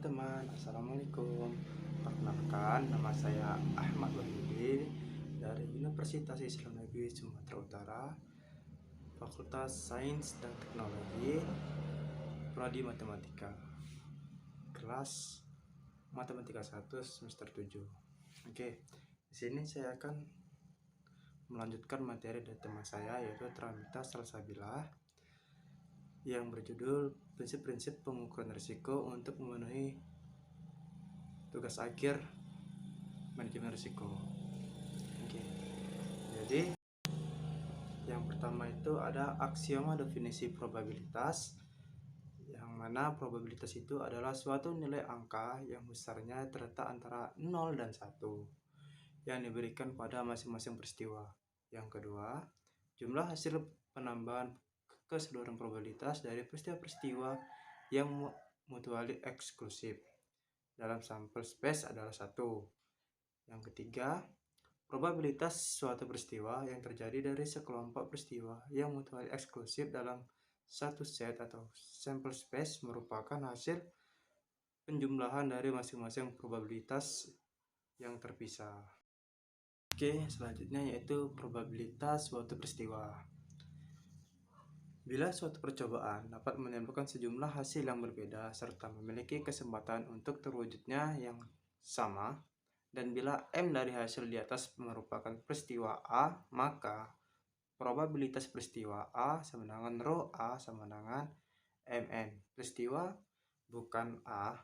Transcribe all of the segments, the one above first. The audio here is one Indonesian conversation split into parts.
teman-teman, Assalamualaikum. Perkenalkan, nama saya Ahmad Wahyudi dari Universitas Islam Negeri Sumatera Utara, Fakultas Sains dan Teknologi, Prodi Matematika, kelas Matematika 1 semester 7. Oke, di sini saya akan melanjutkan materi dari teman saya, yaitu Tramita Salsabila, yang berjudul prinsip-prinsip pengukuran risiko untuk memenuhi tugas akhir manajemen risiko. Oke. Jadi yang pertama itu ada aksioma definisi probabilitas, yang mana probabilitas itu adalah suatu nilai angka yang besarnya terletak antara 0 dan 1 yang diberikan pada masing-masing peristiwa. Yang kedua, jumlah hasil penambahan keseluruhan probabilitas dari peristiwa-peristiwa yang mutually eksklusif dalam sampel space adalah 1. Yang ketiga, probabilitas suatu peristiwa yang terjadi dari sekelompok peristiwa yang mutually eksklusif dalam satu set atau sampel space merupakan hasil penjumlahan dari masing-masing probabilitas yang terpisah. Oke, selanjutnya yaitu probabilitas suatu peristiwa. Bila suatu percobaan dapat menimbulkan sejumlah hasil yang berbeda serta memiliki kesempatan untuk terwujudnya yang sama, dan bila M dari hasil di atas merupakan peristiwa A, maka probabilitas peristiwa A sama dengan rho A sama dengan Mn. Peristiwa bukan A,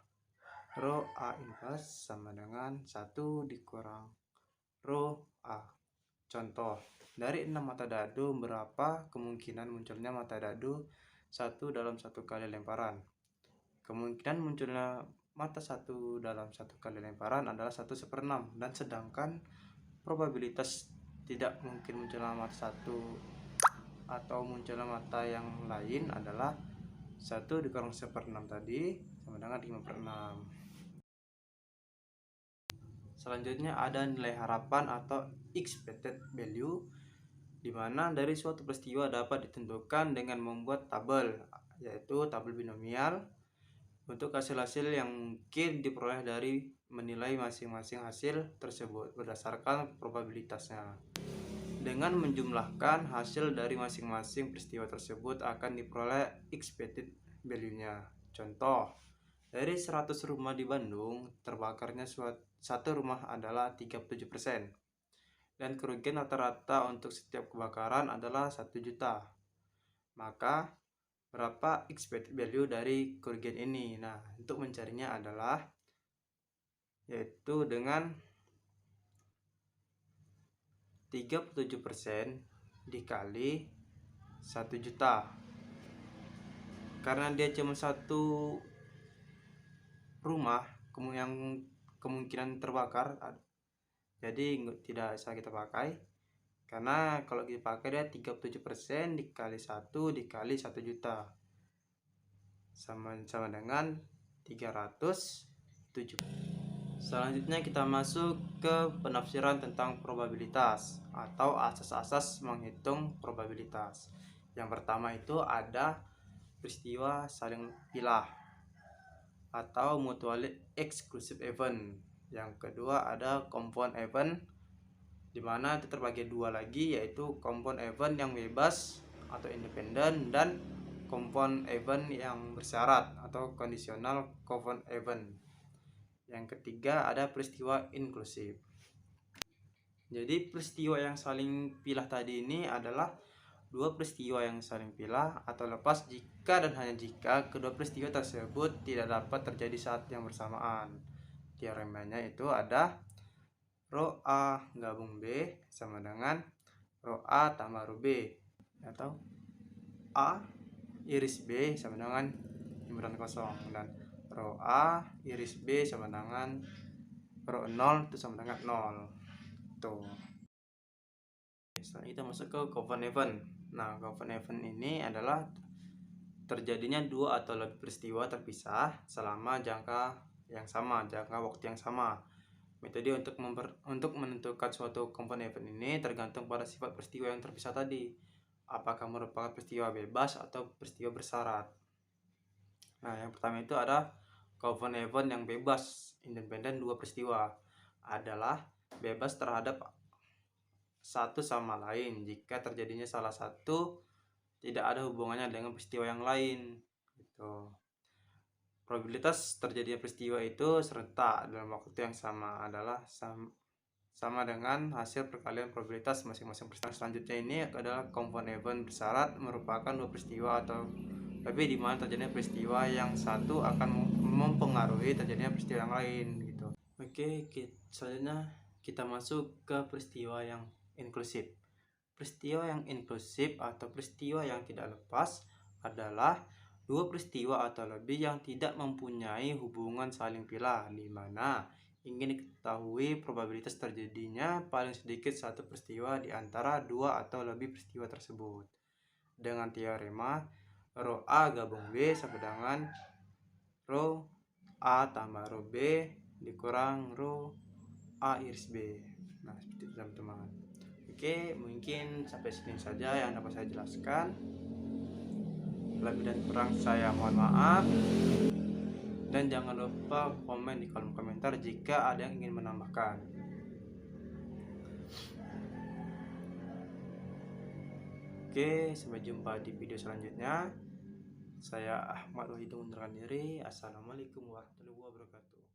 rho A inverse sama dengan 1 dikurang rho A. Contoh, dari 6 mata dadu, berapa kemungkinan munculnya mata dadu 1 dalam 1 kali lemparan? Kemungkinan munculnya mata 1 dalam 1 kali lemparan adalah 1/6, dan sedangkan probabilitas tidak mungkin munculnya mata 1 atau munculnya mata yang lain adalah 1 dikurang 1/6 tadi sama dengan 5/6. Selanjutnya ada nilai harapan atau expected value, di mana dari suatu peristiwa dapat ditentukan dengan membuat tabel, yaitu tabel binomial, untuk hasil-hasil yang mungkin diperoleh dari menilai masing-masing hasil tersebut berdasarkan probabilitasnya. Dengan menjumlahkan hasil dari masing-masing peristiwa tersebut akan diperoleh expected value-nya. Contoh, dari 100 rumah di Bandung, terbakarnya satu rumah adalah 37%. Dan kerugian rata-rata untuk setiap kebakaran adalah 1 juta. Maka berapa expected value dari kerugian ini? Nah, untuk mencarinya adalah yaitu dengan 37% dikali 1 juta. Karena dia cuma satu rumah yang kemungkinan terbakar, jadi tidak bisa kita pakai, karena kalau kita pakai dia 37% dikali 1 dikali 1 juta sama dengan 307. Selanjutnya kita masuk ke penafsiran tentang probabilitas atau asas-asas menghitung probabilitas. Yang pertama itu ada peristiwa saling pilah atau mutually exclusive event. Yang kedua ada compound event, di mana itu terbagi dua lagi, yaitu compound event yang bebas atau independen dan compound event yang bersyarat atau conditional compound event. Yang ketiga ada peristiwa inklusif. Jadi peristiwa yang saling pilah tadi ini adalah dua peristiwa yang saling pilah atau lepas jika dan hanya jika kedua peristiwa tersebut tidak dapat terjadi saat yang bersamaan. Teoremanya itu ada rho A gabung B sama dengan rho A tambah rho B, atau A iris B sama dengan himpunan kosong, dan rho A iris B sama dengan rho 0 itu sama dengan 0. Tuh. Setelah kita masuk ke compound event. Nah, compound event ini adalah terjadinya dua atau lebih peristiwa terpisah selama jangka waktu yang sama. Metode untuk menentukan suatu compound event ini tergantung pada sifat peristiwa yang terpisah tadi. Apakah merupakan peristiwa bebas atau peristiwa bersyarat. Nah, yang pertama itu ada Common event yang bebas, independen dua peristiwa adalah bebas terhadap satu sama lain jika terjadinya salah satu tidak ada hubungannya dengan peristiwa yang lain gitu. Probabilitas terjadinya peristiwa itu serentak dalam waktu yang sama adalah sama dengan hasil perkalian probabilitas masing-masing peristiwa. Selanjutnya ini adalah compound event bersyarat merupakan dua peristiwa atau lebih di mana terjadinya peristiwa yang satu akan mempengaruhi terjadinya peristiwa yang lain gitu. Oke, selanjutnya kita masuk ke peristiwa yang inklusif. Peristiwa yang inklusif atau peristiwa yang tidak lepas adalah dua peristiwa atau lebih yang tidak mempunyai hubungan saling pilah, di mana ingin diketahui probabilitas terjadinya paling sedikit satu peristiwa di antara dua atau lebih peristiwa tersebut. Dengan teorema rho A gabung B sama dengan rho A tambah rho B dikurang rho A iris B. Nah, seperti itu teman-teman. Oke, mungkin sampai sini saja yang dapat saya jelaskan. Lebih dan kurang saya mohon maaf. Dan jangan lupa komen di kolom komentar jika ada yang ingin menambahkan. Oke, sampai jumpa di video selanjutnya. Saya Ahmad Wahid undur diri. Assalamualaikum warahmatullahi wabarakatuh.